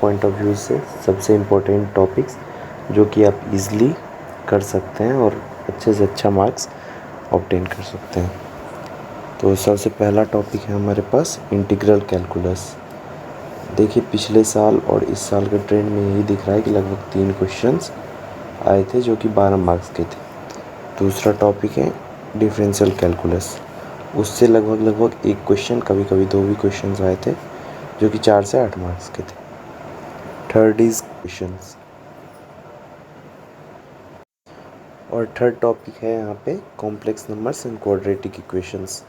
Point of view से सबसे important topics जो कि आप इजीली कर सकते हैं और अच्छे से अच्छा मार्क्स ऑब्टेन कर सकते हैं। तो सबसे पहला टॉपिक है हमारे पास इंटीग्रल कैलकुलस। देखिए पिछले साल और इस साल के ट्रेंड में यही दिख रहा है कि लगभग 3 क्वेश्चंस आए थे जो कि 12 मार्क्स के थे। दूसरा टॉपिक है डिफरेंशियल कैलकुलस, उससे लगभग एक क्वेश्चन, कभी कभी 2 भी क्वेश्चंस आए थे जो कि 4 से 8 मार्क्स के थे। थर्ड इज क्वेश्चंस और थर्ड टॉपिक है यहाँ पे complex numbers and quadratic equations.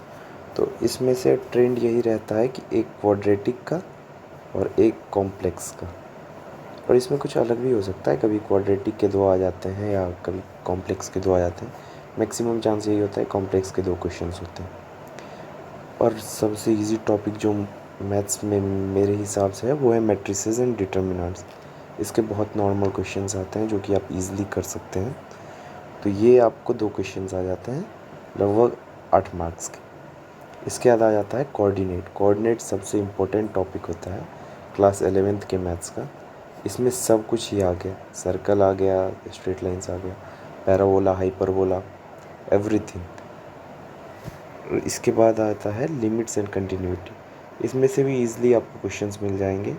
तो इसमें से ट्रेंड यही रहता है कि एक क्वाड्रेटिक का और एक कॉम्प्लेक्स का, और इसमें कुछ अलग भी हो सकता है, कभी क्वाड्रेटिक के 2 आ जाते हैं या कभी कॉम्प्लेक्स के 2 आ जाते हैं। मैक्सिमम चांस यही होता है कॉम्प्लेक्स के 2 क्वेश्चंस होते हैं। और सबसे इजी टॉपिक जो मैथ्स में मेरे हिसाब से है वो है मैट्रिसेस एंड डिटर्मिनेंट्स। इसके बहुत नॉर्मल क्वेश्चंस आते हैं जो कि आप इजीली कर सकते हैं। तो ये आपको 2 क्वेश्चंस आ जाते हैं लगभग 8 मार्क्स के। इसके बाद आ जाता है कोऑर्डिनेट। कोऑर्डिनेट सबसे इम्पोर्टेंट टॉपिक होता है क्लास 11th के मैथ्स का। इसमें सब कुछ ही आ गया, सर्कल आ गया, स्ट्रेट लाइंस आ गया, पैराबोला, हाइपरबोला, एवरीथिंग। इसके बाद आता है लिमिट्स एंड कंटिन्यूटी। इसमें से भी इजीली आपको क्वेश्चंस मिल जाएंगे,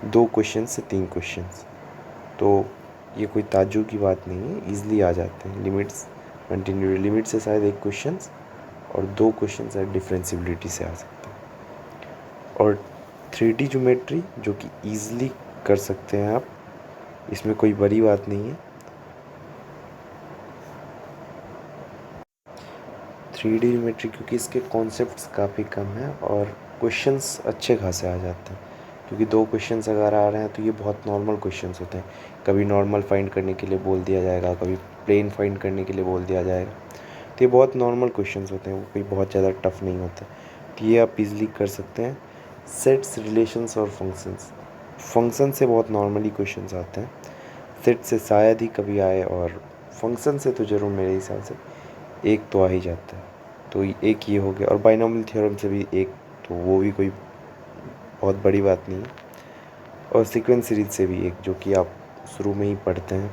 2 क्वेश्चन से 3 क्वेश्चंस। तो ये कोई ताज्जुब की बात नहीं है, ईज़िली आ जाते हैं। लिमिट्स, कंटिन्यूटी, लिमिट से शायद 1 क्वेश्चन और 2 क्वेश्चन शायद डिफरेंशिबिलिटी से आ सकते हैं। और 3D ज्योमेट्री जो कि ईज़िली कर सकते हैं आप, इसमें कोई बड़ी बात नहीं है। 3D ज्योमेट्री क्योंकि इसके कॉन्सेप्ट्स काफ़ी कम हैं और क्वेश्चंस अच्छे खासे आ जाते हैं, क्योंकि 2 क्वेश्चंस अगर आ रहे हैं तो ये बहुत नॉर्मल क्वेश्चंस होते हैं। कभी नॉर्मल फाइंड करने के लिए बोल दिया जाएगा, कभी प्लेन फाइंड करने के लिए बोल दिया जाएगा। तो ये बहुत नॉर्मल क्वेश्चंस होते हैं, वो कोई बहुत ज़्यादा टफ नहीं होता। तो ये आप इजीली कर सकते हैं। सेट्स, रिलेशंस और फंक्शंस, फंक्शन से बहुत नॉर्मली क्वेश्चंस आते हैं, सेट से शायद ही कभी आए, और फंक्शन से तो ज़रूर मेरे हिसाब से एक तो आ ही जाता है। तो एक ये हो गया, और बाइनोमियल थ्योरम से भी एक, तो वो भी कोई बहुत बड़ी बात नहीं है। और सीक्वेंस सीरीज से भी एक, जो कि आप शुरू में ही पढ़ते हैं,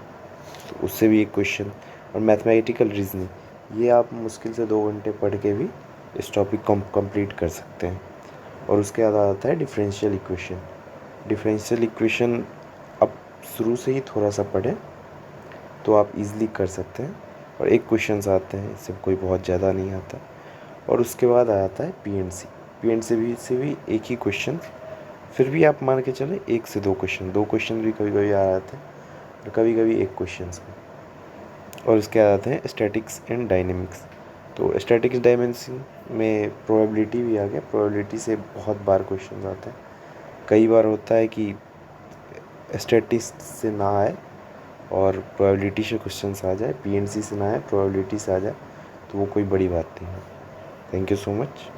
तो उससे भी एक क्वेश्चन। और मैथमेटिकल रीजनिंग, ये आप मुश्किल से 2 घंटे पढ़ के भी इस टॉपिक को कंप्लीट कर सकते हैं। और उसके बाद आता है डिफरेंशियल इक्वेशन। डिफरेंशियल इक्वेशन आप शुरू से ही थोड़ा सा पढ़ें तो आप इजीली कर सकते हैं, और एक क्वेश्चंस आते हैं, इससे कोई बहुत ज़्यादा नहीं आता। और उसके बाद आ जाता है पीएनसी। पीएनसी से भी एक ही क्वेश्चन, फिर भी आप मान के चलें 1 से 2 क्वेश्चन, 2 क्वेश्चन भी कभी कभी आ जाते हैं, और कभी कभी एक क्वेश्चन में। और उसके बाद आते हैं स्टैटिक्स एंड डायनेमिक्स। तो स्टैटिक्स डायमेंशन में प्रोबेबिलिटी भी आ गया। प्रोबेबिलिटी से बहुत बार क्वेश्चन आते हैं। कई बार होता है कि स्टैटिक्स से ना आए और प्रोबेबिलिटी से क्वेश्चंस आ जाए, पीएनसी से ना आए, प्रोबेबिलिटी से आ जाए, तो वो कोई बड़ी बात नहीं है। Thank you so much.